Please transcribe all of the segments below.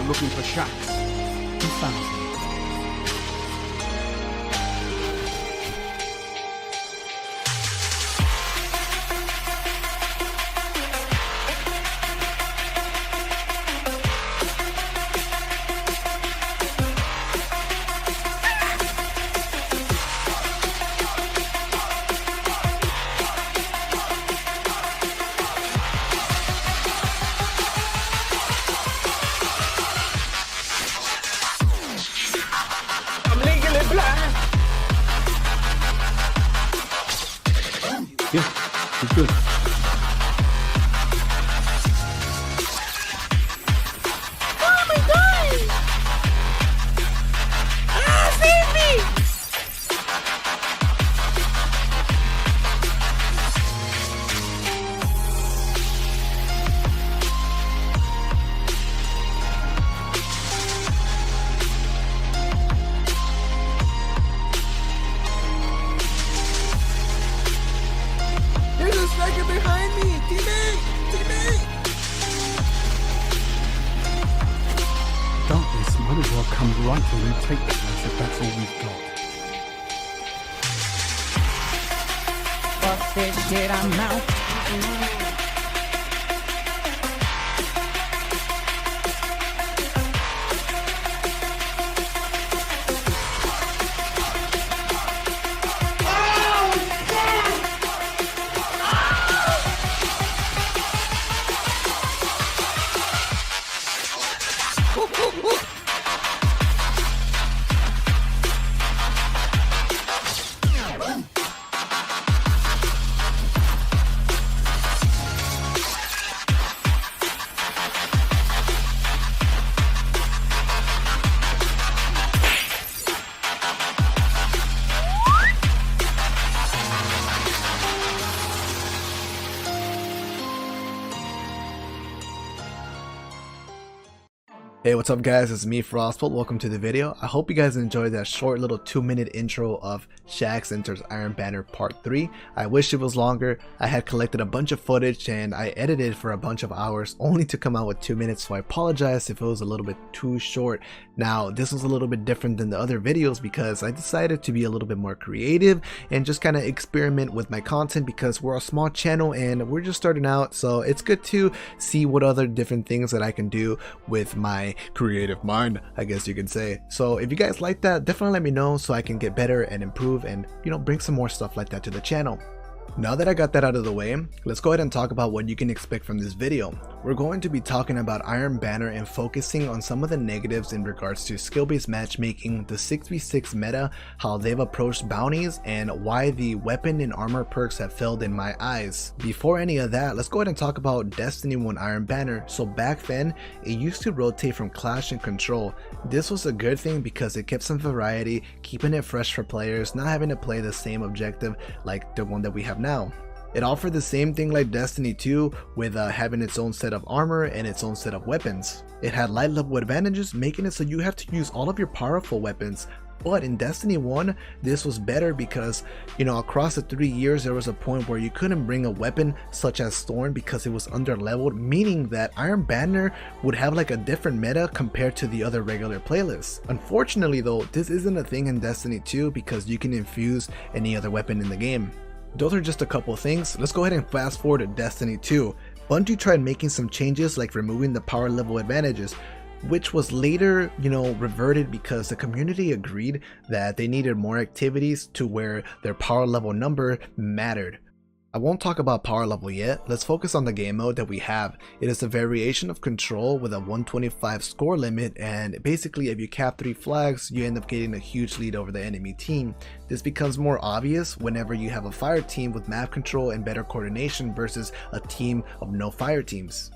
looking for Shaxx. He found me. Yeah, he's good. Oh my god! Ah, save me! There's a striker behind me! Teammate! Teammate! Darkness might as well come right in and take that place if that's all we've got. Fuck this shit, I'm out. Hey, what's up guys, it's me IFrostBolt. Welcome to the video. I hope you guys enjoyed that short little 2-minute intro of Shaxx Enters Iron Banner Part 3. I wish it was longer. I had collected a bunch of footage and I edited for a bunch of hours only to come out with 2 minutes, so I apologize if it was a little bit too short. Now this was a little bit different than the other videos because I decided to be a little bit more creative and just kind of experiment with my content because we're a small channel and we're just starting out, so it's good to see what other different things that I can do with my creative mind, I guess you could say. So if you guys like that, definitely let me know so I can get better and improve and, you know, bring some more stuff like that to the channel. Now that I got that out of the way, let's go ahead and talk about what you can expect from this video. We're going to be talking about Iron Banner and focusing on some of the negatives in regards to skill-based matchmaking, the 6v6 meta, how they've approached bounties, and why the weapon and armor perks have failed in my eyes. Before any of that, let's go ahead and talk about Destiny 1 Iron Banner. So back then, it used to rotate from Clash and Control. This was a good thing because it kept some variety, keeping it fresh for players, not having to play the same objective like the one that we have now. It offered the same thing like Destiny 2 with having its own set of armor and its own set of weapons. It had light level advantages, making it so you have to use all of your powerful weapons. But in Destiny 1, this was better because, you know, across the 3 years there was a point where you couldn't bring a weapon such as Thorn because it was under leveled, meaning that Iron Banner would have like a different meta compared to the other regular playlists. Unfortunately though, this isn't a thing in Destiny 2 because you can infuse any other weapon in the game. Those are just a couple things. Let's go ahead and fast forward to Destiny 2. Bungie tried making some changes like removing the power level advantages, which was later, you know, reverted because the community agreed that they needed more activities to where their power level number mattered. I won't talk about power level yet, let's focus on the game mode that we have. It is a variation of Control with a 125 score limit, and basically if you cap 3 flags, you end up getting a huge lead over the enemy team. This becomes more obvious whenever you have a fire team with map control and better coordination versus a team of no fire teams.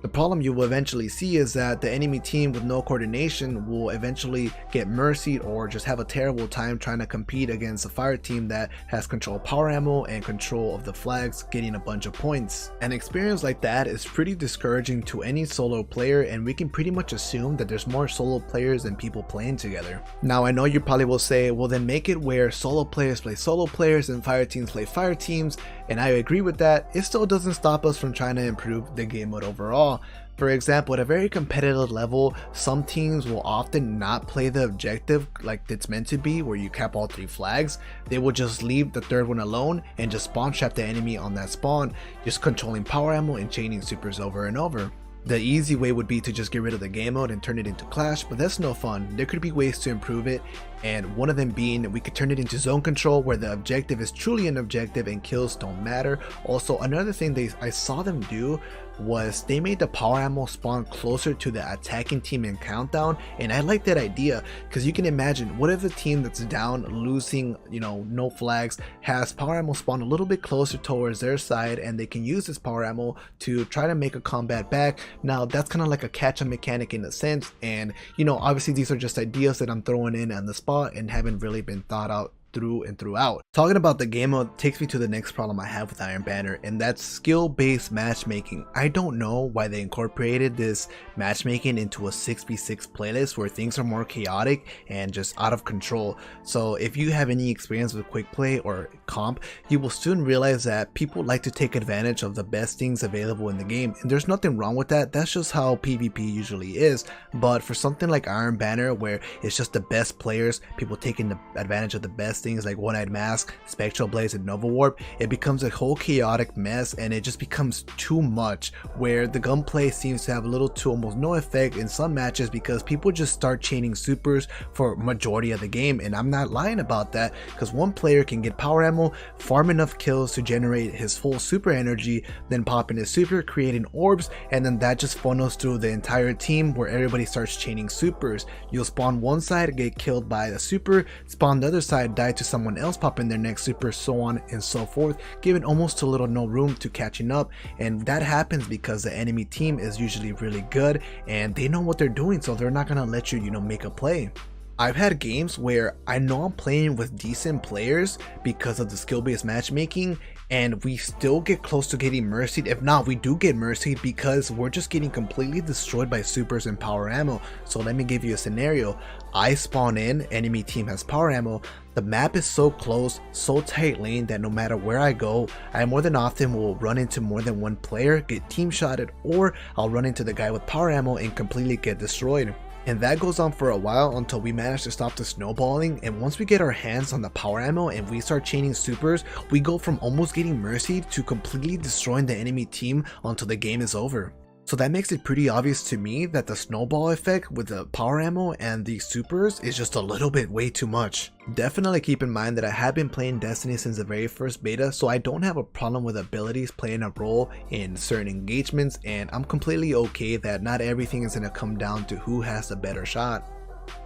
The problem you will eventually see is that the enemy team with no coordination will eventually get mercied or just have a terrible time trying to compete against a fire team that has control power ammo and control of the flags, getting a bunch of points. An experience like that is pretty discouraging to any solo player, and we can pretty much assume that there's more solo players than people playing together. Now I know you probably will say, well then make it where solo players play solo players and fire teams play fire teams, And I agree with that. It still doesn't stop us from trying to improve the game mode overall. For example, at a very competitive level, some teams will often not play the objective like it's meant to be, where you cap all 3 flags. They will just leave the 3rd one alone and just spawn trap the enemy on that spawn, just controlling power ammo and chaining supers over and over. The easy way would be to just get rid of the game mode and turn it into Clash, but that's no fun. There could be ways to improve it, and one of them being we could turn it into zone control, where the objective is truly an objective and kills don't matter. Also, another thing I saw them do was they made the power ammo spawn closer to the attacking team in countdown, and I like that idea because you can imagine, what if a team that's down losing, no flags, has power ammo spawn a little bit closer towards their side, and they can use this power ammo to try to make a combat back. Now that's kind of like a catch-up mechanic in a sense, and obviously these are just ideas that I'm throwing in on the spot and haven't really been thought out through and throughout. Talking about the game mode takes me to the next problem I have with Iron Banner, and that's skill-based matchmaking. I don't know why they incorporated this matchmaking into a 6v6 playlist where things are more chaotic and just out of control. So if you have any experience with quick play or comp, you will soon realize that people like to take advantage of the best things available in the game, and there's nothing wrong with that. That's just how PvP usually is. But for something like Iron Banner, where it's just the best players, people taking the advantage of the best things like One-Eyed Mask, Spectral Blaze, and Nova Warp, it becomes a whole chaotic mess, and it just becomes too much, where the gunplay seems to have little to almost no effect in some matches because people just start chaining supers for majority of the game. And I'm not lying about that, because one player can get power ammo, farm enough kills to generate his full super energy, then pop in his super, creating orbs, and then that just funnels through the entire team where everybody starts chaining supers. You'll spawn one side, get killed by a super, spawn the other side, die to someone else, pop in their next super, so on and so forth, giving almost a little no room to catching up. And that happens because the enemy team is usually really good and they know what they're doing, so they're not gonna let you make a play. I've had games where I know I'm playing with decent players because of the skill-based matchmaking, and we still get close to getting mercied. If not, we do get mercied because we're just getting completely destroyed by supers and power ammo. So let me give you a scenario. I spawn in, enemy team has power ammo, the map is so close, so tight lane that no matter where I go, I more than often will run into more than one player, get team shotted, or I'll run into the guy with power ammo and completely get destroyed. And that goes on for a while until we manage to stop the snowballing, and once we get our hands on the power ammo and we start chaining supers, we go from almost getting mercied to completely destroying the enemy team until the game is over. So that makes it pretty obvious to me that the snowball effect with the power ammo and the supers is just a little bit way too much. Definitely keep in mind that I have been playing Destiny since the very first beta, so I don't have a problem with abilities playing a role in certain engagements, and I'm completely okay that not everything is going to come down to who has the better shot.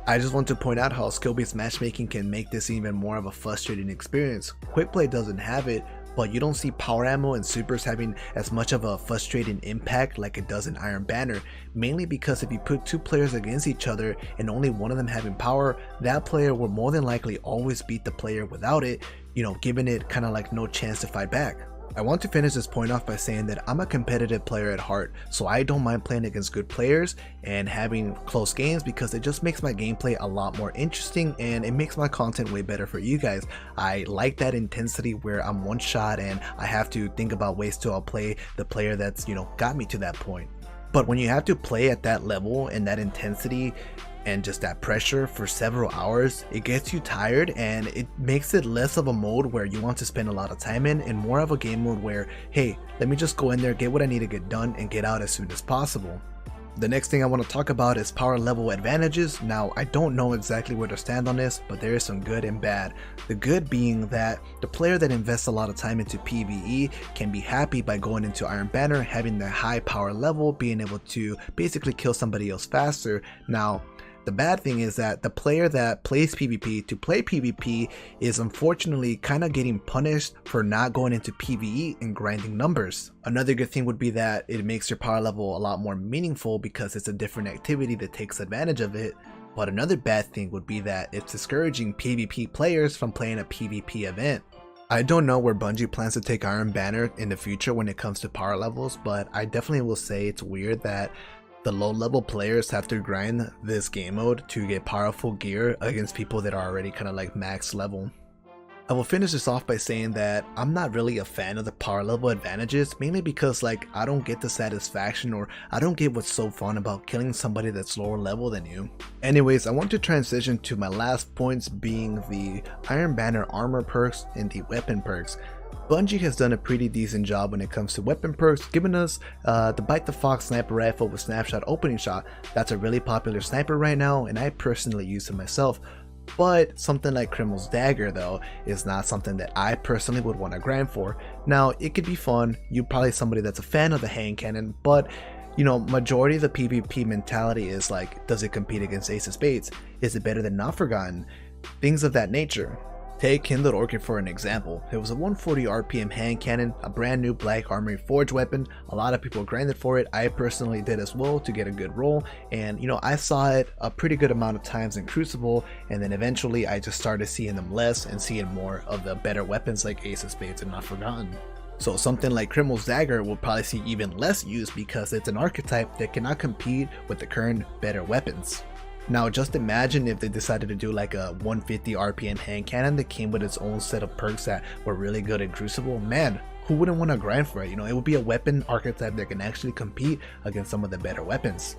I just want to point out how skill-based matchmaking can make this even more of a frustrating experience. Quick play doesn't have it, but you don't see power ammo and supers having as much of a frustrating impact like it does in Iron Banner, mainly because if you put 2 players against each other and only one of them having power, that player will more than likely always beat the player without it, giving it kind of like no chance to fight back. I want to finish this point off by saying that I'm a competitive player at heart, so I don't mind playing against good players and having close games because it just makes my gameplay a lot more interesting and it makes my content way better for you guys. I like that intensity where I'm one shot and I have to think about ways to outplay the player that's got me to that point. But when you have to play at that level and that intensity and just that pressure for several hours, it gets you tired and it makes it less of a mode where you want to spend a lot of time in and more of a game mode where, hey, let me just go in there, get what I need to get done and get out as soon as possible. The next thing I want to talk about is power level advantages. Now, I don't know exactly where to stand on this, but there is some good and bad. The good being that the player that invests a lot of time into PvE can be happy by going into Iron Banner, having the high power level, being able to basically kill somebody else faster. Now, the bad thing is that the player that plays PvP to play PvP is unfortunately kind of getting punished for not going into PvE and grinding numbers. Another good thing would be that it makes your power level a lot more meaningful because it's a different activity that takes advantage of it. But another bad thing would be that it's discouraging PvP players from playing a PvP event. I don't know where Bungie plans to take Iron Banner in the future when it comes to power levels, but I definitely will say it's weird that the low level players have to grind this game mode to get powerful gear against people that are already kind of like max level. I will finish this off by saying that I'm not really a fan of the power level advantages, mainly because like I don't get the satisfaction, or I don't get what's so fun about killing somebody that's lower level than you. Anyways, I want to transition to my last points, being the Iron Banner armor perks and the weapon perks. Bungie has done a pretty decent job when it comes to weapon perks, giving us the Bite the Fox sniper rifle with snapshot opening shot. That's a really popular sniper right now, and I personally use it myself. But something like Criminal's Dagger though is not something that I personally would want to grind for. Now it could be fun, you're probably somebody that's a fan of the hand cannon, but you know, majority of the PvP mentality is like, does it compete against Ace of Spades? Is it better than Not Forgotten? Things of that nature. Take Kindled Orchid for an example. It was a 140 RPM hand cannon, a brand new black armory forge weapon. A lot of people grinded for it. I personally did as well to get a good roll, and you know, I saw it a pretty good amount of times in Crucible, and then eventually I just started seeing them less and seeing more of the better weapons like Ace of Spades and Not Forgotten. So something like Criminal's Dagger will probably see even less use because it's an archetype that cannot compete with the current better weapons. Now just imagine if they decided to do like a 150 RPM hand cannon that came with its own set of perks that were really good in Crucible. Man, who wouldn't want to grind for it? You know, it would be a weapon archetype that can actually compete against some of the better weapons.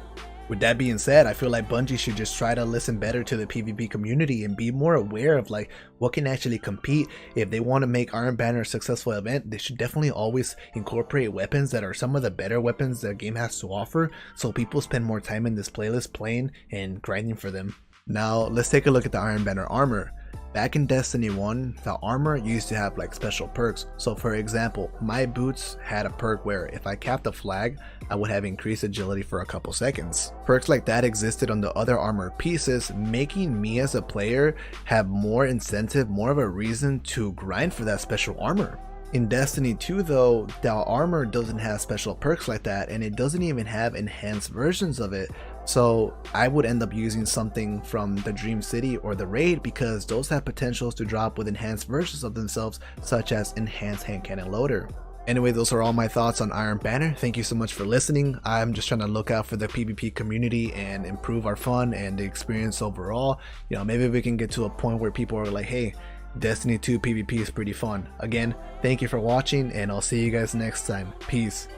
With that being said, I feel like Bungie should just try to listen better to the PvP community and be more aware of like what can actually compete. If they want to make Iron Banner a successful event, they should definitely always incorporate weapons that are some of the better weapons the game has to offer, so people spend more time in this playlist playing and grinding for them. Now let's take a look at the Iron Banner armor. Back in Destiny 1, the armor used to have like special perks. So for example, my boots had a perk where if I capped a flag, I would have increased agility for a couple seconds. Perks like that existed on the other armor pieces, making me as a player have more incentive, more of a reason to grind for that special armor. In Destiny 2 though, the armor doesn't have special perks like that, and it doesn't even have enhanced versions of it. So I would end up using something from the Dream City or the Raid because those have potentials to drop with enhanced versions of themselves, such as enhanced hand cannon loader. Anyway, those are all my thoughts on Iron Banner. Thank you so much for listening. I'm just trying to look out for the PvP community and improve our fun and the experience overall. You know, maybe we can get to a point where people are like, hey, Destiny 2 PvP is pretty fun. Again, thank you for watching, and I'll see you guys next time. Peace.